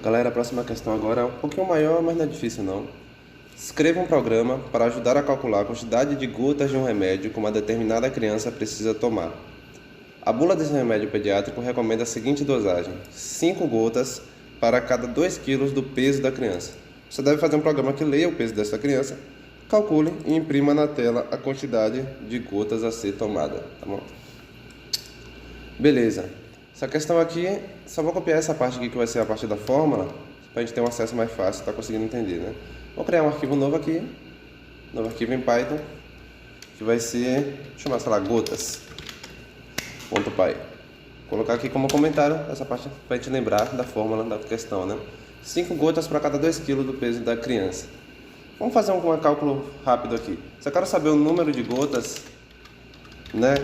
Galera, a próxima questão agora é um pouquinho maior, mas não é difícil não. Escreva um programa para ajudar a calcular a quantidade de gotas de um remédio que uma determinada criança precisa tomar. A bula desse remédio pediátrico recomenda a seguinte dosagem: 5 gotas para cada 2 quilos do peso da criança. Você deve fazer um programa que leia o peso dessa criança, calcule e imprima na tela a quantidade de gotas a ser tomada, tá bom? Beleza. Essa questão aqui, só vou copiar essa parte aqui que vai ser a parte da fórmula, para a gente ter um acesso mais fácil, tá conseguindo entender, né? Vou criar um arquivo novo aqui, novo arquivo em Python, que vai ser, deixa eu chamar, sei lá, gotas.py. Colocar aqui como comentário essa parte para a gente lembrar da fórmula da questão, né? 5 gotas para cada 2 kg do peso da criança. Vamos fazer um cálculo rápido aqui. Se eu quero saber o número de gotas, né?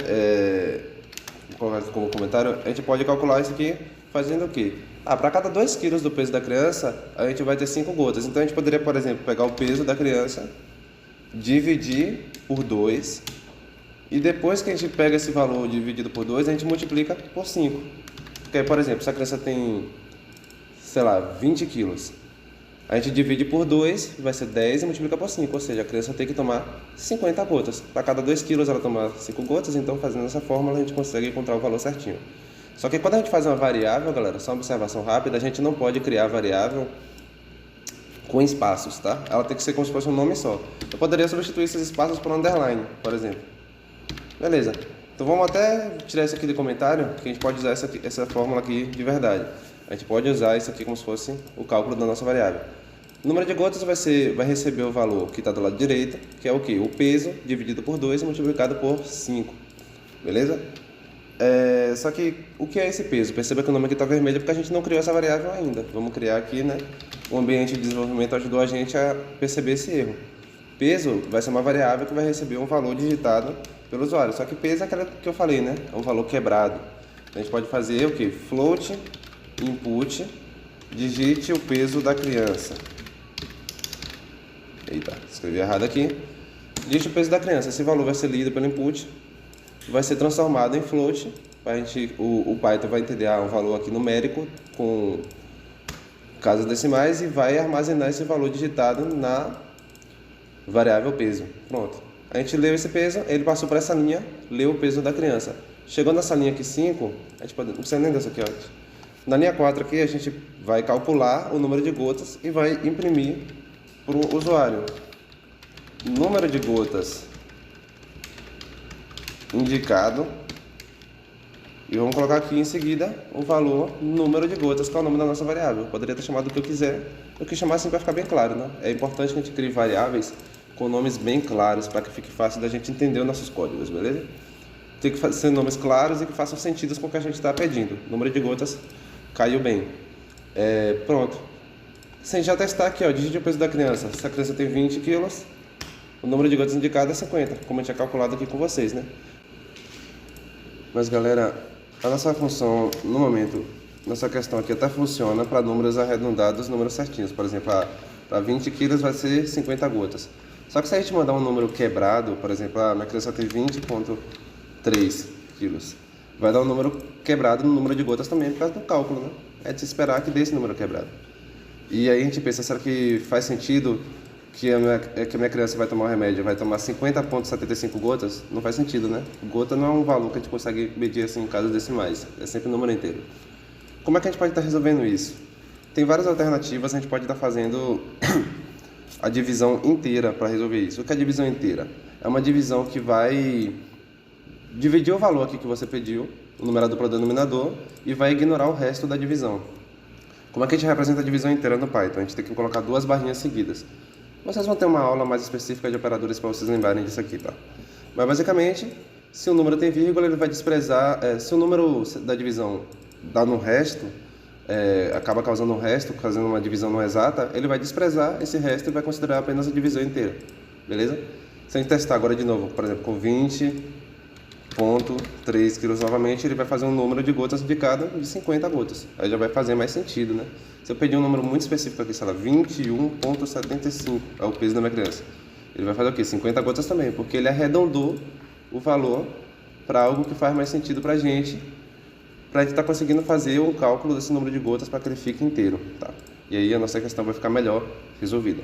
Como comentário, a gente pode calcular isso aqui fazendo o quê? Para cada 2 kg do peso da criança, a gente vai ter 5 gotas. Então a gente poderia, por exemplo, pegar o peso da criança, dividir por 2, e depois que a gente pega esse valor dividido por 2, a gente multiplica por 5. Porque, por exemplo, se a criança tem, sei lá, 20 quilos, a gente divide por 2, vai ser 10 e multiplica por 5, ou seja, a criança tem que tomar 50 gotas. Para cada 2 quilos ela toma 5 gotas, então fazendo essa fórmula a gente consegue encontrar o valor certinho. Só que quando a gente faz uma variável, galera, só uma observação rápida, a gente não pode criar variável com espaços, tá? Ela tem que ser como se fosse um nome só. Eu poderia substituir esses espaços por underline, por exemplo. Beleza. Então vamos até tirar isso aqui de comentário, que a gente pode usar essa fórmula aqui de verdade. A gente pode usar isso aqui como se fosse o cálculo da nossa variável. O número de gotas vai receber o valor que está do lado direito, que é o que? O peso dividido por 2 e multiplicado por 5. Beleza? Só que o que é esse peso? Perceba que o nome aqui está vermelho porque a gente não criou essa variável ainda. Vamos criar aqui, né? O ambiente de desenvolvimento ajudou a gente a perceber esse erro. Peso vai ser uma variável que vai receber um valor digitado pelo usuário. Só que peso é aquela que eu falei, né? É um valor quebrado. Então a gente pode fazer o que? Float input, digite o peso da criança. Eita, escrevi errado aqui. Digite o peso da criança. Esse valor vai ser lido pelo input, vai ser transformado em float. O Python vai entender um valor aqui numérico com casas decimais e vai armazenar esse valor digitado na variável peso. Pronto. A gente leu esse peso, ele passou para essa linha, leu o peso da criança. Chegou nessa linha aqui 5, a gente pode, não precisa nem dessa aqui, ó. Na linha 4 aqui, a gente vai calcular o número de gotas e vai imprimir para o usuário. Número de gotas indicado. E vamos colocar aqui em seguida o valor número de gotas, que é o nome da nossa variável. Eu poderia ter chamado o que eu quiser. Eu quis chamar assim para ficar bem claro, né? É importante que a gente crie variáveis com nomes bem claros para que fique fácil da gente entender os nossos códigos, beleza? Tem que ser nomes claros e que façam sentido com o que a gente está pedindo. Número de gotas caiu bem. Pronto. Sem já testar aqui, ó, digite o peso da criança. Se a criança tem 20 quilos, o número de gotas indicado é 50, como eu tinha calculado aqui com vocês, né? Mas galera, a nossa função, no momento, nossa questão aqui até funciona para números arredondados, números certinhos. Por exemplo, para 20 quilos vai ser 50 gotas. Só que se a gente mandar um número quebrado, por exemplo, a minha criança tem 20,3 quilos, vai dar um número quebrado no número de gotas também por causa do cálculo, né? É de se esperar que dê esse número quebrado. E aí a gente pensa, será que faz sentido que a minha criança vai tomar um remédio, vai tomar 50,75 gotas? Não faz sentido, né? Gota não é um valor que a gente consegue medir assim em casos decimais, é sempre o número inteiro. Como é que a gente pode estar resolvendo isso? Tem várias alternativas, a gente pode estar fazendo a divisão inteira para resolver isso. O que é a divisão inteira? É uma divisão que vai dividir o valor aqui que você pediu, o numerador para o denominador, e vai ignorar o resto da divisão. Como é que a gente representa a divisão inteira no Python? A gente tem que colocar 2 barrinhas seguidas. Vocês vão ter uma aula mais específica de operadores para vocês lembrarem disso aqui, tá? Mas basicamente, se o número tem vírgula, ele vai desprezar... se o número da divisão dá no resto, acaba causando um resto, fazendo uma divisão não exata, ele vai desprezar esse resto e vai considerar apenas a divisão inteira. Beleza? Se a gente testar agora de novo, por exemplo, com 20,3 quilos novamente, ele vai fazer um número de gotas indicado de 50 gotas. Aí já vai fazer mais sentido, né? Se eu pedir um número muito específico aqui, sei lá, 21,75 é o peso da minha criança, ele vai fazer o quê? 50 gotas também, porque ele arredondou o valor para algo que faz mais sentido para a gente, para a gente estar conseguindo fazer um cálculo desse número de gotas para que ele fique inteiro, tá? E aí a nossa questão vai ficar melhor resolvida.